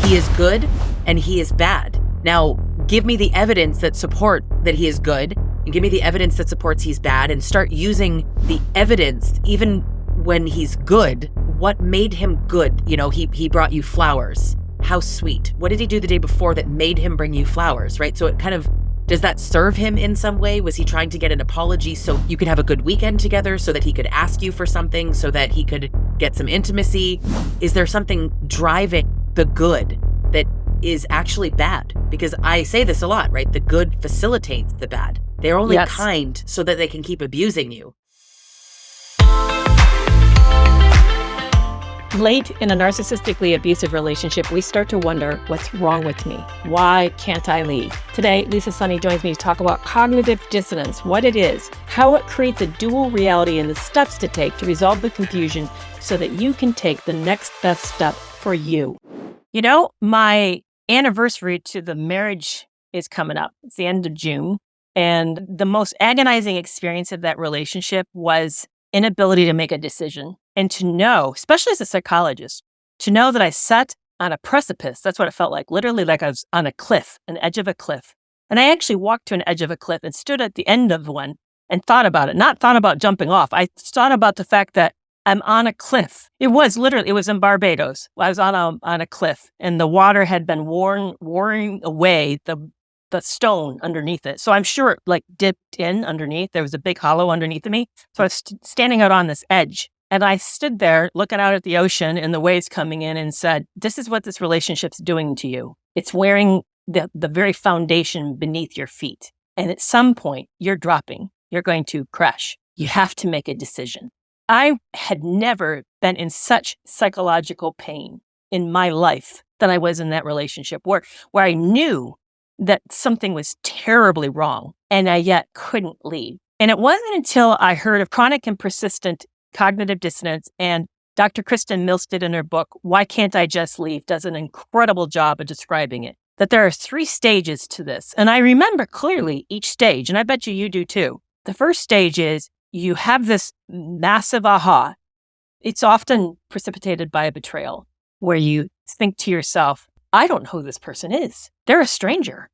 He is good and he is bad. Now, give me the evidence that support that he is good and give me the evidence that supports he's bad, and start using the evidence even when he's good. What made him good? You know, he brought you flowers. How sweet. What did he do the day before that made him bring you flowers, right? So it kind of, does that serve him in some way? Was he trying to get an apology so you could have a good weekend together, so that he could ask you for something, so that he could get some intimacy? Is there something driving the good that is actually bad? Because I say this a lot, right? The good facilitates the bad. They're only kind so that they can keep abusing you. Late in a narcissistically abusive relationship, we start to wonder, what's wrong with me? Why can't I leave? Today, Lisa Sonni joins me to talk about cognitive dissonance, what it is, how it creates a dual reality, and the steps to take to resolve the confusion so that you can take the next best step for you. You know, my anniversary to the marriage is coming up. It's the end of June. And the most agonizing experience of that relationship was inability to make a decision. And to know, especially as a psychologist, to know that I sat on a precipice. That's what it felt like, literally like I was on a cliff, an edge of a cliff. And I actually walked to an edge of a cliff and stood at the end of one and thought about it, not thought about jumping off. I thought about the fact that I'm on a cliff. It was in Barbados. I was on a cliff, and the water had been wearing away the stone underneath it. So I'm sure it like dipped in underneath. There was a big hollow underneath of me. So I was standing out on this edge. And I stood there looking out at the ocean and the waves coming in and said, this is what this relationship's doing to you. It's wearing the very foundation beneath your feet. And at some point, you're dropping. You're going to crash. You have to make a decision. I had never been in such psychological pain in my life than I was in that relationship, where I knew that something was terribly wrong and I yet couldn't leave. And it wasn't until I heard of chronic and persistent cognitive dissonance, and Dr. Kristen Milstead in her book, Why Can't I Just Leave, does an incredible job of describing it, that there are 3 stages to this. And I remember clearly each stage, and I bet you do too. The first stage is you have this massive aha. It's often precipitated by a betrayal, where you think to yourself, I don't know who this person is. They're a stranger.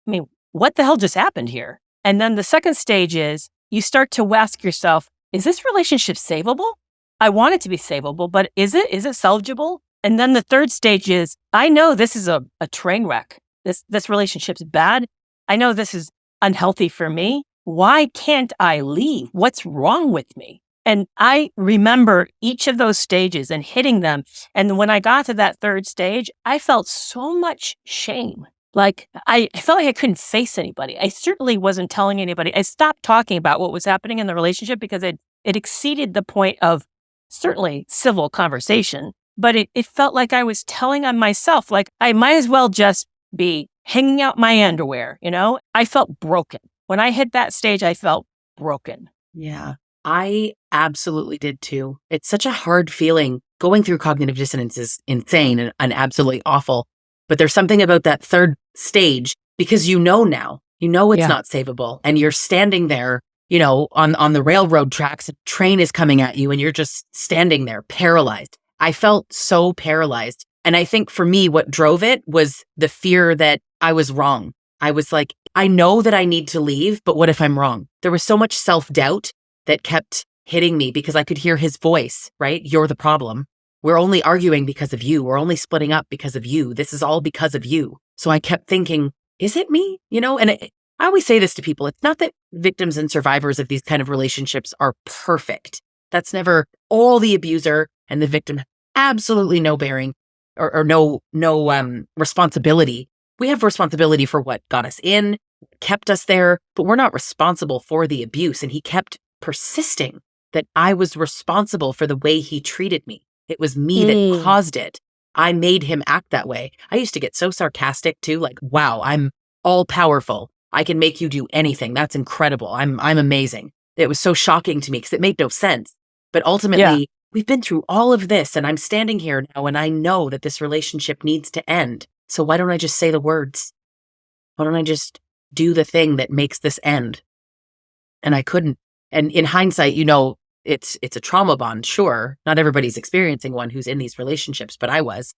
I mean, what the hell just happened here? And then the second stage is you start to ask yourself, is this relationship savable? I want it to be savable, but is it salvageable? And then the third stage is, I know this is a train wreck. This relationship's bad. I know this is unhealthy for me. Why can't I leave? What's wrong with me? And I remember each of those stages and hitting them. And when I got to that third stage, I felt so much shame. Like I felt like I couldn't face anybody. I certainly wasn't telling anybody. I stopped talking about what was happening in the relationship because it exceeded the point of certainly civil conversation. But it felt like I was telling on myself, like I might as well just be hanging out my underwear, you know? I felt broken. When I hit that stage, I felt broken. Yeah, I absolutely did too. It's such a hard feeling. Going through cognitive dissonance is insane and absolutely awful. But there's something about that third stage, because now, it's not savable. And you're standing there, you know, on the railroad tracks, a train is coming at you and you're just standing there paralyzed. I felt so paralyzed. And I think for me, what drove it was the fear that I was wrong. I was like, I know that I need to leave, but what if I'm wrong? There was so much self-doubt that kept hitting me because I could hear his voice, right? You're the problem. We're only arguing because of you. We're only splitting up because of you. This is all because of you. So I kept thinking, is it me? You know, and I always say this to people. It's not that victims and survivors of these kind of relationships are perfect. That's never all the abuser and the victim. Absolutely no bearing or no responsibility. We have responsibility for what got us in, kept us there, but we're not responsible for the abuse. And he kept persisting that I was responsible for the way he treated me. It was me that caused it. I made him act that way. I used to get so sarcastic too, like, wow, I'm all powerful. I can make you do anything. That's incredible. I'm amazing. It was so shocking to me because it made no sense. But ultimately, we've been through all of this and I'm standing here now and I know that this relationship needs to end. So why don't I just say the words? Why don't I just do the thing that makes this end? And I couldn't. And in hindsight, you know, it's a trauma bond, sure. Not everybody's experiencing one who's in these relationships, but I was.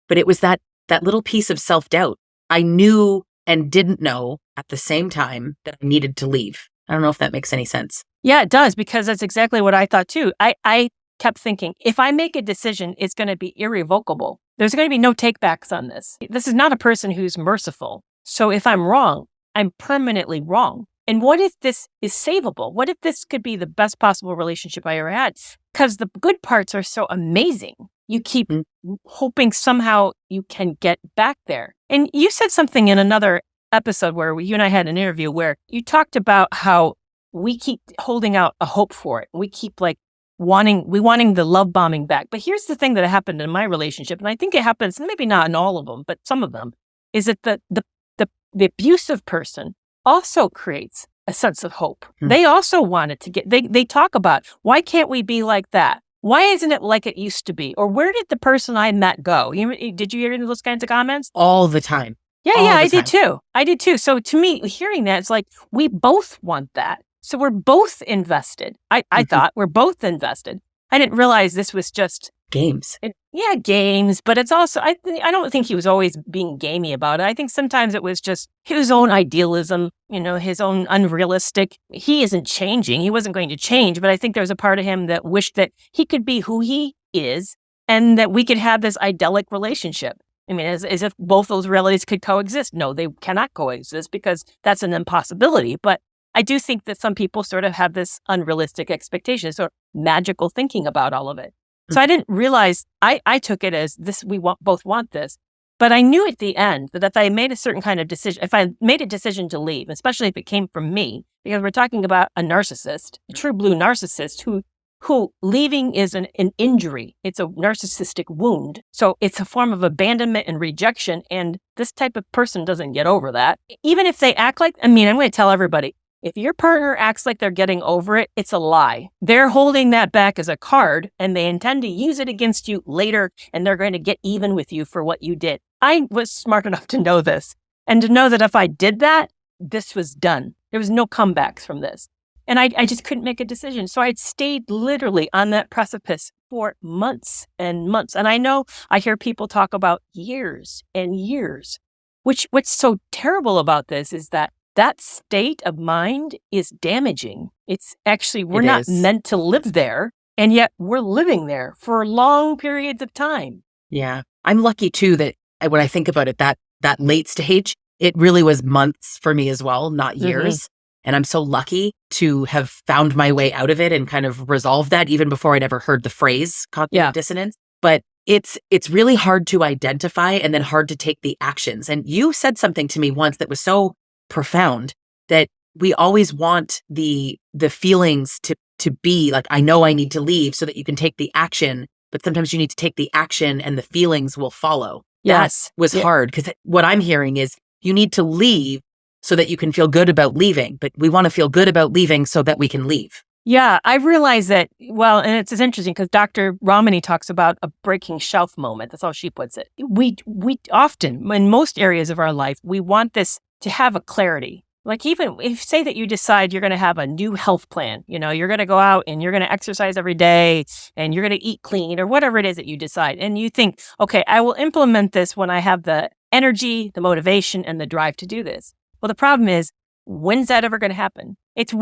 But it was that that little piece of self-doubt. I knew and didn't know at the same time that I needed to leave. I don't know if that makes any sense. Yeah, it does, because that's exactly what I thought too. I kept thinking, if I make a decision, it's going to be irrevocable. There's going to be no takebacks on this. This is not a person who's merciful. So if I'm wrong, I'm permanently wrong. And what if this is savable? What if this could be the best possible relationship I ever had? Because the good parts are so amazing. You keep hoping somehow you can get back there. And you said something in another episode where you and I had an interview where you talked about how we keep holding out a hope for it. We keep wanting the love bombing back. But here's the thing that happened in my relationship, and I think it happens, maybe not in all of them, but some of them, is that the abusive person also creates a sense of hope. They also wanted to get, they talk about, why can't we be like that? Why isn't it like it used to be? Or where did the person I met go? Did you hear any of those kinds of comments? All the time. Yeah, I did too. I did too. So to me, hearing that, it's like, we both want that. So we're both invested. I thought we're both invested. I didn't realize this was just games. Games. But it's also, I don't think he was always being gamey about it. I think sometimes it was just his own idealism, his own unrealistic. He isn't changing. He wasn't going to change. But I think there was a part of him that wished that he could be who he is and that we could have this idyllic relationship. I mean, as if both those realities could coexist. No, they cannot coexist because that's an impossibility. But I do think that some people sort of have this unrealistic expectation, sort of magical thinking about all of it. So I didn't realize, I took it as this, both want this. But I knew at the end that if I made a certain kind of decision, if I made a decision to leave, especially if it came from me, because we're talking about a narcissist, a true blue narcissist who leaving is an injury. It's a narcissistic wound. So it's a form of abandonment and rejection. And this type of person doesn't get over that. Even if they act like, I'm going to tell everybody, if your partner acts like they're getting over it, it's a lie. They're holding that back as a card and they intend to use it against you later and they're going to get even with you for what you did. I was smart enough to know this and to know that if I did that, this was done. There was no comebacks from this. And I just couldn't make a decision. So I stayed literally on that precipice for months and months. And I know I hear people talk about years and years, what's so terrible about this is that state of mind is damaging. It's actually, we're not meant to live there. And yet we're living there for long periods of time. Yeah. I'm lucky too that when I think about it, that late stage, it really was months for me as well, not years. And I'm so lucky to have found my way out of it and kind of resolved that even before I'd ever heard the phrase cognitive dissonance. But it's really hard to identify and then hard to take the actions. And you said something to me once that was so profound, that we always want the feelings to be like, I know I need to leave so that you can take the action, but sometimes you need to take the action and the feelings will follow. Yes. That was hard because what I'm hearing is you need to leave so that you can feel good about leaving, but we want to feel good about leaving so that we can leave. Yeah, I realize that, and it's interesting because Dr. Ramani talks about a breaking shelf moment. That's how she puts it. We often, in most areas of our life, we want this to have a clarity. Like even if say that you decide you're going to have a new health plan, you're going to go out and you're going to exercise every day and you're going to eat clean or whatever it is that you decide. And you think, okay, I will implement this when I have the energy, the motivation, and the drive to do this. Well, the problem is, when's that ever going to happen? It's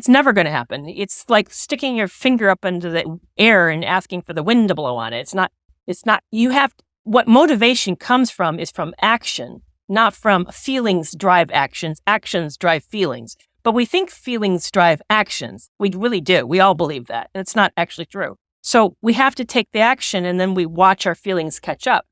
never going to happen. It's like sticking your finger up into the air and asking for the wind to blow on it. It's not, what motivation comes from is from action, not from feelings drive actions. Actions drive feelings. But we think feelings drive actions. We really do. We all believe that. And it's not actually true. So we have to take the action and then we watch our feelings catch up.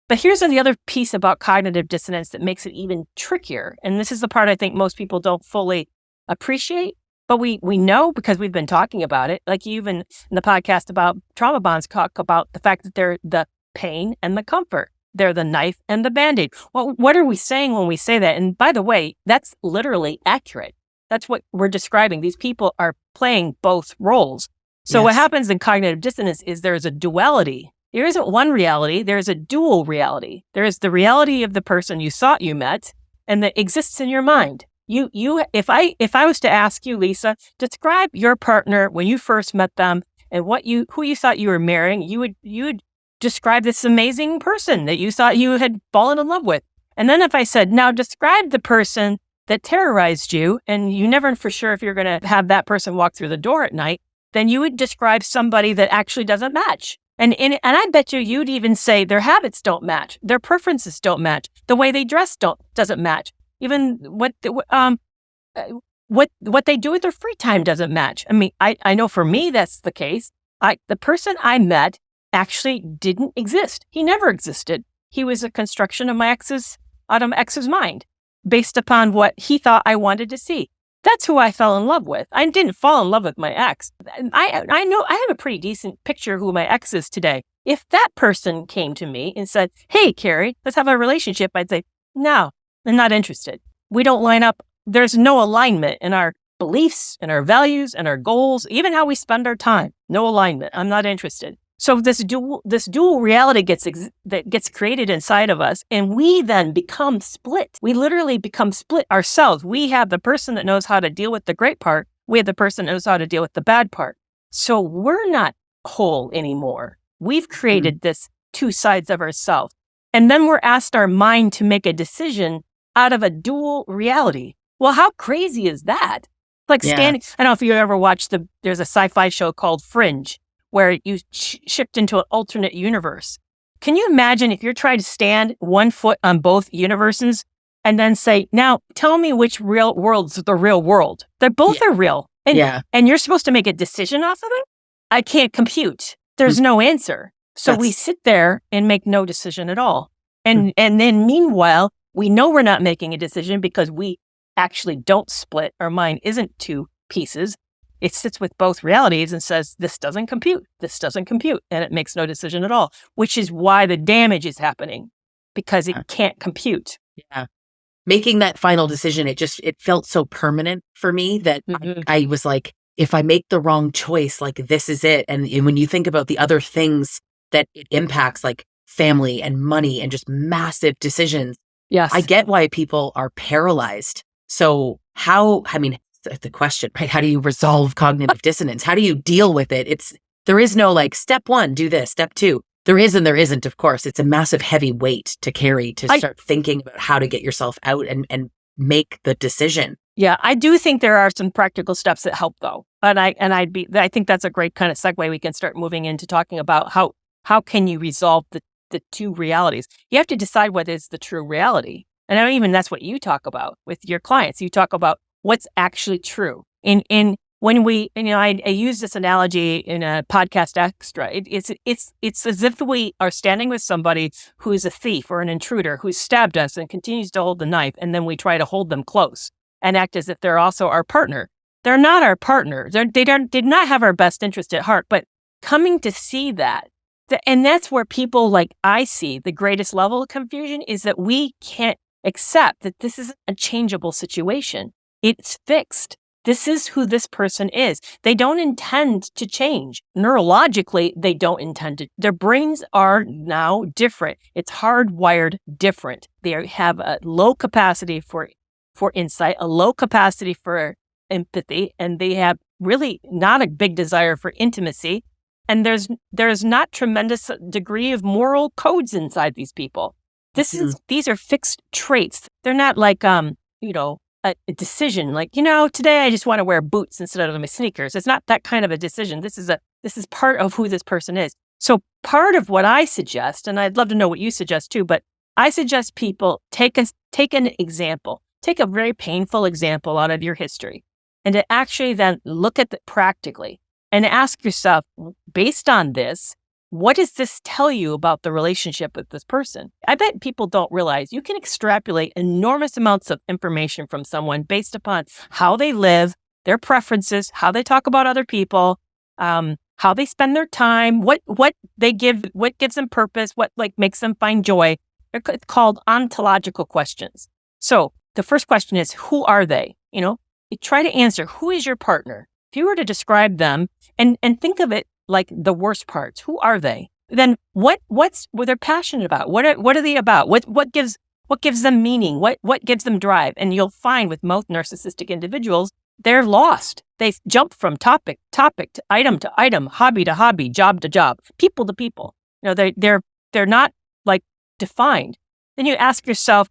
But here's the other piece about cognitive dissonance that makes it even trickier. And this is the part I think most people don't fully appreciate, but we know because we've been talking about it. Like even in the podcast about trauma bonds, talk about the fact that they're the pain and the comfort. They're the knife and the Band-Aid. Well, what are we saying when we say that? And by the way, that's literally accurate. That's what we're describing. These people are playing both roles. So what happens in cognitive dissonance is there's a duality. There isn't one reality. There is a dual reality. There is the reality of the person you thought you met and that exists in your mind. If I was to ask you, Lisa, describe your partner when you first met them and who you thought you were marrying, you would describe this amazing person that you thought you had fallen in love with. And then if I said, now describe the person that terrorized you, and you never for sure if you're going to have that person walk through the door at night, then you would describe somebody that actually doesn't match. And I bet you'd even say their habits don't match, their preferences don't match, the way they dress doesn't match, even what they do with their free time doesn't match. I mean, I know for me that's the case. The person I met actually didn't exist. He never existed. He was a construction of my ex's mind, based upon what he thought I wanted to see. That's who I fell in love with. I didn't fall in love with my ex. I know I have a pretty decent picture of who my ex is today. If that person came to me and said, hey, Kerry, let's have a relationship, I'd say, no, I'm not interested. We don't line up. There's no alignment in our beliefs and our values and our goals, even how we spend our time. No alignment. I'm not interested. So this dual reality gets created inside of us, and we then become split. We literally become split ourselves. We have the person that knows how to deal with the great part. We have the person that knows how to deal with the bad part. So we're not whole anymore. We've created this two sides of ourselves. And then we're asked our mind to make a decision out of a dual reality. Well, how crazy is that? Like standing, I don't know if you ever watched there's a sci-fi show called Fringe, where you shift into an alternate universe. Can you imagine if you're trying to stand one foot on both universes and then say, now tell me which real world's the real world? They both are real. And you're supposed to make a decision off of it? I can't compute. There's no answer. So we sit there and make no decision at all. And then meanwhile, we know we're not making a decision because we actually don't split. Our mind isn't two pieces. It sits with both realities and says, this doesn't compute, and it makes no decision at all, which is why the damage is happening, because it can't compute. Yeah. Making that final decision, it felt so permanent for me that I was like, if I make the wrong choice, like this is it. And when you think about the other things that it impacts, like family and money and just massive decisions, I get why people are paralyzed. So the question, right? How do you resolve cognitive dissonance? How do you deal with it? There is no like step one, do this, step two. There is and there isn't, of course. It's a massive heavy weight to carry to start thinking about how to get yourself out and make the decision. Yeah, I do think there are some practical steps that help though. And I think that's a great kind of segue. We can start moving into talking about how can you resolve the two realities. You have to decide what is the true reality. And I mean, even that's what you talk about with your clients. You talk about what's actually true. In when we, I use this analogy in a podcast extra. It's as if we are standing with somebody who is a thief or an intruder who's stabbed us and continues to hold the knife, and then we try to hold them close and act as if they're also our partner. They're not our partner. They did not have our best interest at heart. But coming to see that, and that's where people like I see the greatest level of confusion is that we can't accept that this is a changeable situation. It's fixed. This is who this person is. They don't intend to change. Neurologically, they don't intend to. Their brains are now different. It's hardwired different. They have a low capacity for insight, a low capacity for empathy, and they have really not a big desire for intimacy. And there's not tremendous degree of moral codes inside these people. These are fixed traits. They're not like a decision like, today I just want to wear boots instead of my sneakers. It's not that kind of a decision. This is part of who this person is. So part of what I suggest, and I'd love to know what you suggest too, but I suggest people take an example, take a very painful example out of your history and to actually then look at it practically and ask yourself, based on this, what does this tell you about the relationship with this person? I bet people don't realize you can extrapolate enormous amounts of information from someone based upon how they live, their preferences, how they talk about other people, how they spend their time, what gives them purpose, what like makes them find joy. It's called ontological questions. So the first question is, who are they? You try to answer, who is your partner? If you were to describe them and think of it like the worst parts, who are they? Then what they're passionate about? What are they about? What gives them meaning? What gives them drive? And you'll find with most narcissistic individuals, they're lost. They've jumped from topic to item, hobby to hobby, job to job, people to people. they're not like defined. Then you ask yourself,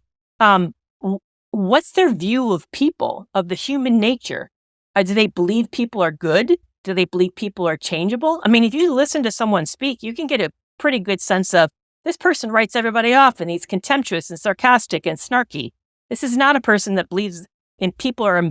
what's their view of people, of the human nature? Do they believe people are good? Do they believe people are changeable? I mean, if you listen to someone speak, you can get a pretty good sense of this person writes everybody off and he's contemptuous and sarcastic and snarky. This is not a person that believes in people are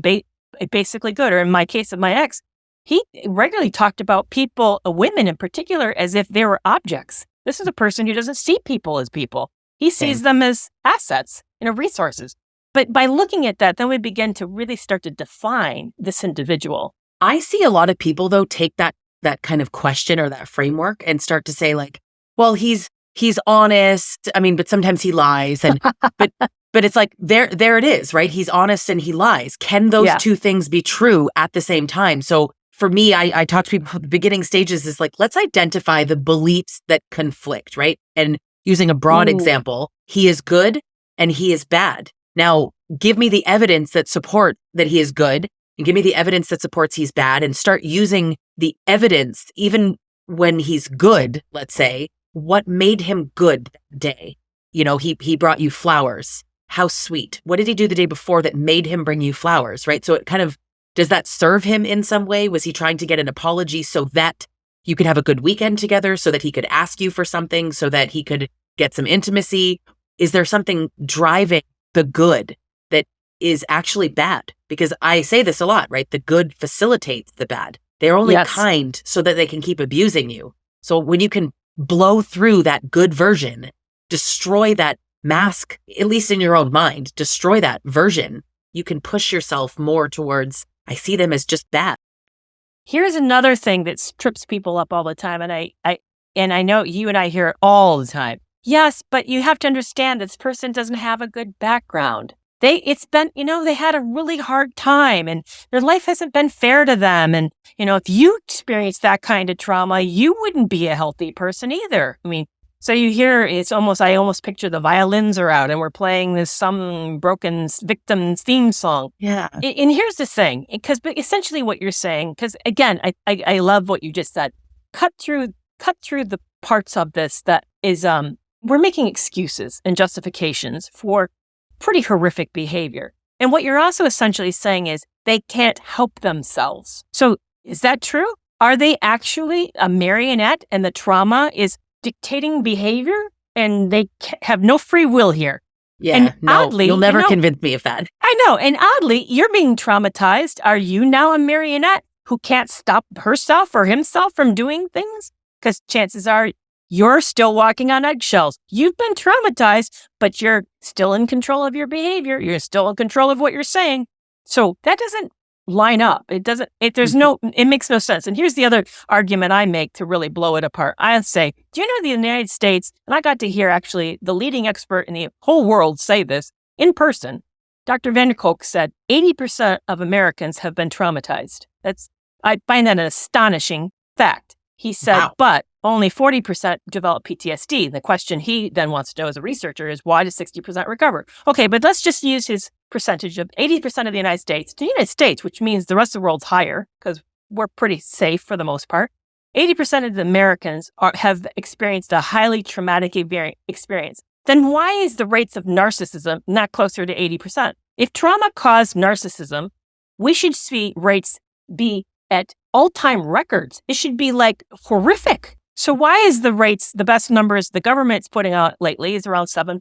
basically good. Or in my case of my ex, he regularly talked about people, women in particular, as if they were objects. This is a person who doesn't see people as people. He sees them as assets, resources. But by looking at that, then we begin to really start to define this individual. I see a lot of people, though, take that kind of question or that framework and start to say, like, well, he's honest. I mean, but sometimes he lies. And but it's like, there it is, right? He's honest and he lies. Can those two things be true at the same time? So for me, I talk to people at the beginning stages is like, let's identify the beliefs that conflict, right? And using a broad example, he is good and he is bad. Now, give me the evidence that support that he is good and give me the evidence that supports he's bad, and start using the evidence, even when he's good, let's say, what made him good that day? He brought you flowers. How sweet. What did he do the day before that made him bring you flowers, right? So it kind of, does that serve him in some way? Was he trying to get an apology so that you could have a good weekend together, so that he could ask you for something, so that he could get some intimacy? Is there something driving the good that is actually bad? Because I say this a lot, right? The good facilitates the bad. They're only kind so that they can keep abusing you. So when you can blow through that good version, destroy that mask, at least in your own mind, destroy that version, you can push yourself more towards, I see them as just bad. Here's another thing that trips people up all the time. And I know you and I hear it all the time. Yes, but you have to understand this person doesn't have a good background. They had a really hard time and their life hasn't been fair to them. And, if you experience that kind of trauma, you wouldn't be a healthy person either. I mean, so you hear I almost picture the violins are out and we're playing some broken victim's theme song. Yeah. And here's the thing, but essentially what you're saying, because again, I love what you just said. Cut through the parts of this that is, we're making excuses and justifications for pretty horrific behavior. And what you're also essentially saying is they can't help themselves. So is that true? Are they actually a marionette and the trauma is dictating behavior and they have no free will here? Yeah, and no, oddly, you'll never convince me of that. I know. And oddly, you're being traumatized. Are you now a marionette who can't stop herself or himself from doing things? Because chances are you're still walking on eggshells. You've been traumatized, but you're still in control of your behavior. You're still in control of what you're saying. So that doesn't line up. It makes no sense. And here's the other argument I make to really blow it apart. I say, do you know the United States, and I got to hear actually the leading expert in the whole world say this in person. Dr. Van der Kolk said 80% of Americans have been traumatized. I find that an astonishing fact. He said, wow. But only 40% develop PTSD. The question he then wants to know as a researcher is, why does 60% recover? Okay, but let's just use his percentage of 80% of the United States. The United States, which means the rest of the world's higher, because we're pretty safe for the most part. 80% of the Americans have experienced a highly traumatic experience. Then why is the rates of narcissism not closer to 80%? If trauma caused narcissism, we should see rates be at all-time records. It should be like horrific. So why is the best numbers the government's putting out lately is around 7%.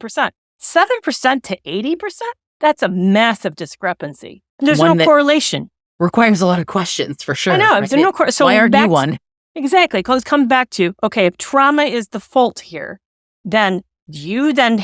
7% to 80%? That's a massive discrepancy. And there's no correlation. Requires a lot of questions for sure. I know. Right? So why aren't you one? Exactly. Because come back to, okay, if trauma is the fault here, then you then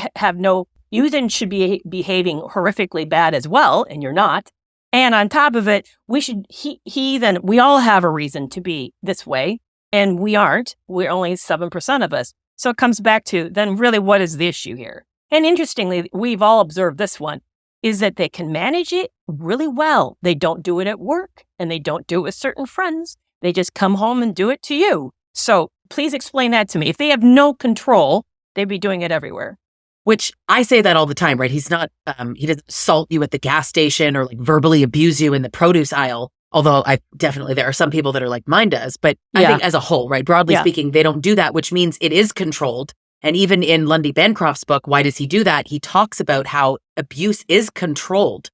should be behaving horrifically bad as well, and you're not. And on top of it, we all have a reason to be this way, and we aren't. We're only 7% of us. So it comes back to, then really, what is the issue here? And interestingly, we've all observed this one, is that they can manage it really well. They don't do it at work, and they don't do it with certain friends. They just come home and do it to you. So please explain that to me. If they have no control, they'd be doing it everywhere. Which I say that all the time, right? He's not, he doesn't assault you at the gas station or like verbally abuse you in the produce aisle, Although there are some people that are like mine does, but I think as a whole, right? Broadly speaking, they don't do that, which means it is controlled. And even in Lundy Bancroft's book, Why Does He Do That? He talks about how abuse is controlled.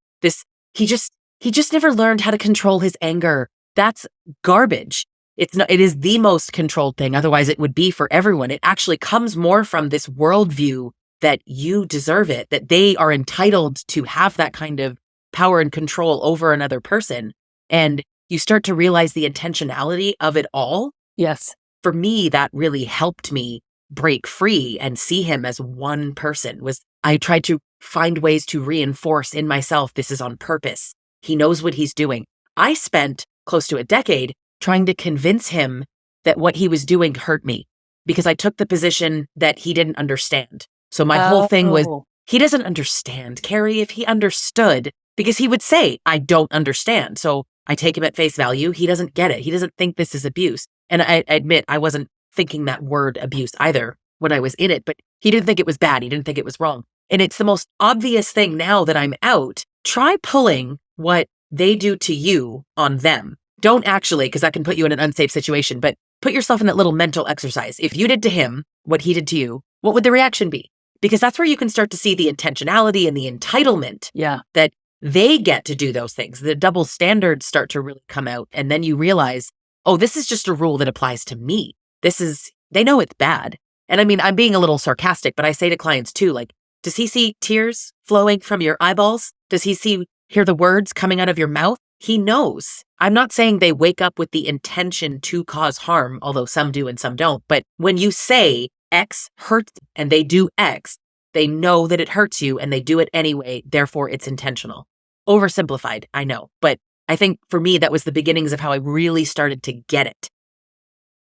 He just never learned how to control his anger. That's garbage. It is the most controlled thing. Otherwise it would be for everyone. It actually comes more from this worldview that you deserve it, that they are entitled to have that kind of power and control over another person. And you start to realize the intentionality of it all. Yes. For me, that really helped me break free and see him as one person. I tried to find ways to reinforce in myself, this is on purpose. He knows what he's doing. I spent close to a decade trying to convince him that what he was doing hurt me because I took the position that he didn't understand. So my whole thing was, he doesn't understand, Kerry. If he understood, because he would say, I don't understand. So I take him at face value. He doesn't get it. He doesn't think this is abuse. And I admit I wasn't thinking that word abuse either when I was in it, but he didn't think it was bad. He didn't think it was wrong. And it's the most obvious thing now that I'm out. Try pulling what they do to you on them. Don't actually, because that can put you in an unsafe situation, but put yourself in that little mental exercise. If you did to him what he did to you, what would the reaction be? Because that's where you can start to see the intentionality and the entitlement that they get to do those things. The double standards start to really come out. And then you realize, oh, this is just a rule that applies to me. They know it's bad. And I mean, I'm being a little sarcastic, but I say to clients too, like, does he see tears flowing from your eyeballs? Does he hear the words coming out of your mouth? He knows. I'm not saying they wake up with the intention to cause harm, although some do and some don't. But when you say X hurts and they do X, they know that it hurts you and they do it anyway. Therefore, it's intentional. Oversimplified, I know. But I think for me, that was the beginnings of how I really started to get it.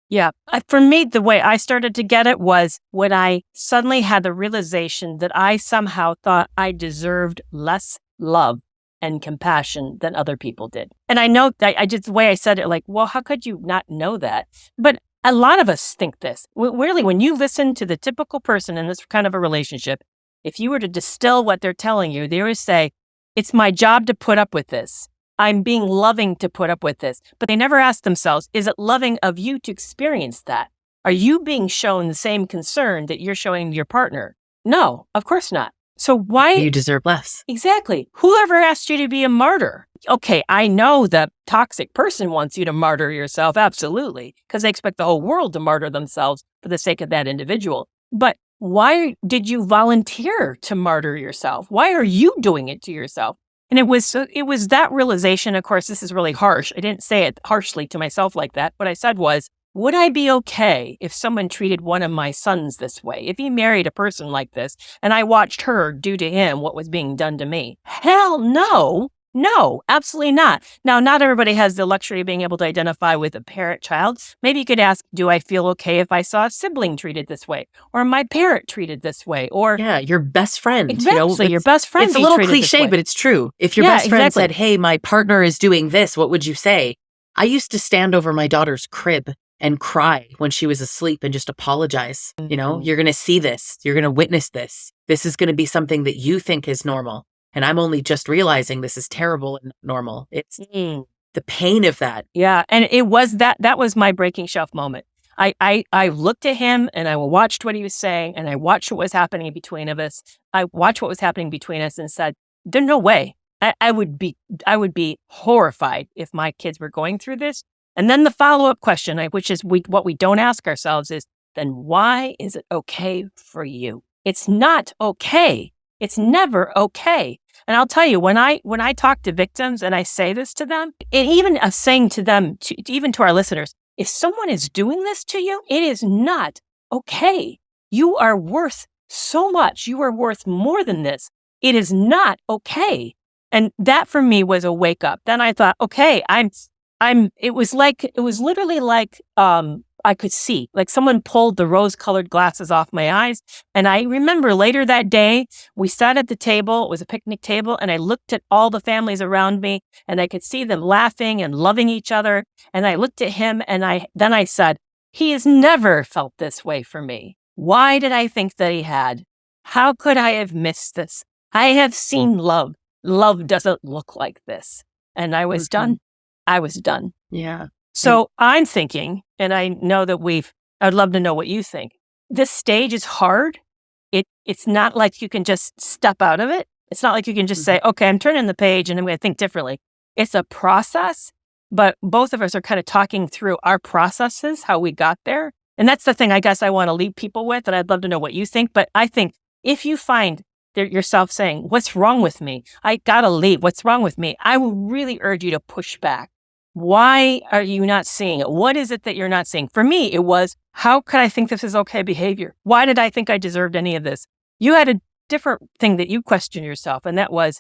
Yeah. For me, the way I started to get it was when I suddenly had the realization that I somehow thought I deserved less love and compassion than other people did. And I know that the way I said it, like, well, how could you not know that? But a lot of us think this. Really, when you listen to the typical person in this kind of a relationship, if you were to distill what they're telling you, they always say, it's my job to put up with this. I'm being loving to put up with this. But they never ask themselves, is it loving of you to experience that? Are you being shown the same concern that you're showing your partner? No, of course not. So why? You deserve less. Exactly. Whoever asked you to be a martyr? Okay, I know the toxic person wants you to martyr yourself, absolutely, because they expect the whole world to martyr themselves for the sake of that individual. But why did you volunteer to martyr yourself? Why are you doing it to yourself? And it was that realization. Of course, this is really harsh. I didn't say it harshly to myself like that. What I said was, would I be okay if someone treated one of my sons this way? If he married a person like this and I watched her do to him what was being done to me? Hell no. No, absolutely not. Now, not everybody has the luxury of being able to identify with a parent-child. Maybe you could ask, do I feel okay if I saw a sibling treated this way? Or my parent treated this way? Or your best friend. Exactly, your best friend. It's a little cliche, but it's true. If your best friend said, hey, my partner is doing this, what would you say? I used to stand over my daughter's crib and cry when she was asleep and just apologize. Mm-hmm. You're going to see this. You're going to witness this. This is going to be something that you think is normal. And I'm only just realizing this is terrible and normal. It's the pain of that. Yeah. And it was that was my breaking shelf moment. I looked at him and I watched what he was saying and I watched what was happening between us. I watched what was happening between us and said, there's no way. I would be horrified if my kids were going through this. And then the follow-up question, which is what we don't ask ourselves is, then why is it okay for you? It's not okay. It's never okay. And I'll tell you, when I talk to victims and I say this to them, and even saying to them, even to our listeners, if someone is doing this to you, it is not okay. You are worth so much. You are worth more than this. It is not okay. And that for me was a wake up. Then I thought, okay, it was literally like, I could see, like someone pulled the rose-colored glasses off my eyes. And I remember later that day, we sat at the table, it was a picnic table, and I looked at all the families around me and I could see them laughing and loving each other. And I looked at him and then I said, he has never felt this way for me. Why did I think that he had? How could I have missed this? I have seen love. Love doesn't look like this. And I was done. I was done. Yeah. So I'm thinking, and I know that I'd love to know what you think. This stage is hard. It's not like you can just step out of it. It's not like you can just say, okay, I'm turning the page and I'm going to think differently. It's a process, but both of us are kind of talking through our processes, how we got there. And that's the thing I guess I want to leave people with, and I'd love to know what you think. But I think if you find yourself saying, what's wrong with me? I got to leave. What's wrong with me? I would really urge you to push back. Why are you not seeing it? What is it that you're not seeing? For me, it was, how could I think this is okay behavior? Why did I think I deserved any of this? You had a different thing that you questioned yourself, and that was,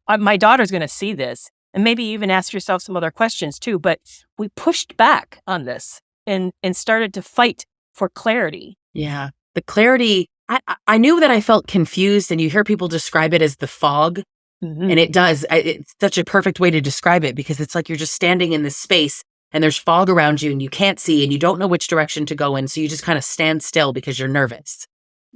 my daughter's going to see this, and maybe even ask yourself some other questions too. But we pushed back on this and started to fight for clarity. Yeah. The clarity, I knew that I felt confused, and you hear people describe it as the fog. Mm-hmm. And it does. It's such a perfect way to describe it, because it's like you're just standing in this space and there's fog around you and you can't see and you don't know which direction to go in. So you just kind of stand still because you're nervous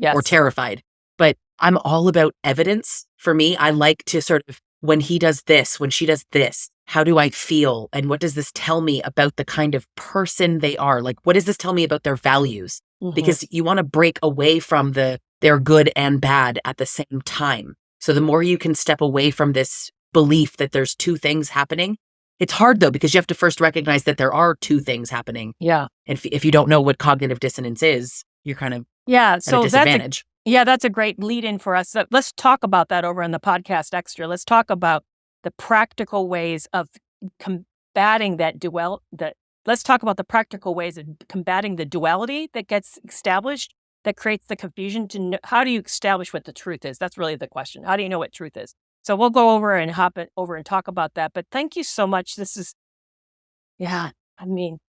or terrified. But I'm all about evidence. For me, I like to sort of, when he does this, when she does this, how do I feel? And what does this tell me about the kind of person they are? Like, what does this tell me about their values? Mm-hmm. Because you want to break away from they're good and bad at the same time. So the more you can step away from this belief that there's two things happening, it's hard though, because you have to first recognize that there are two things happening. Yeah. And if you don't know what cognitive dissonance is, you're kind of at a disadvantage. That's a great lead in for us. Let's talk about that over on the podcast extra. Let's talk about the practical ways of combating let's talk about the practical ways of combating the duality that gets established, that creates the confusion. How do you establish what the truth is? That's really the question. How do you know what truth is? So we'll go over and hop it over and talk about that. But thank you so much. This is,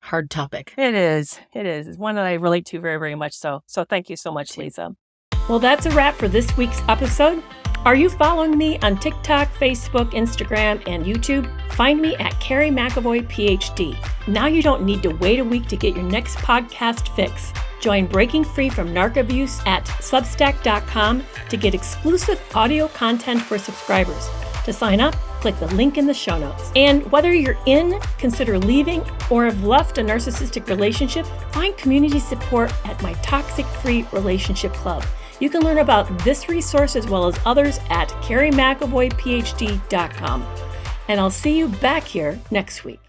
hard topic. It is. It's one that I relate to very, very much so. So thank you so much, Lisa. Well, that's a wrap for this week's episode. Are you following me on TikTok, Facebook, Instagram, and YouTube? Find me at Kerry McAvoy, Ph.D. Now you don't need to wait a week to get your next podcast fix. Join Breaking Free from Narc Abuse at Substack.com to get exclusive audio content for subscribers. To sign up, click the link in the show notes. And whether you're in, consider leaving, or have left a narcissistic relationship, find community support at my Toxic Free Relationship Club. You can learn about this resource as well as others at KerryMcAvoyPhD.com. And I'll see you back here next week.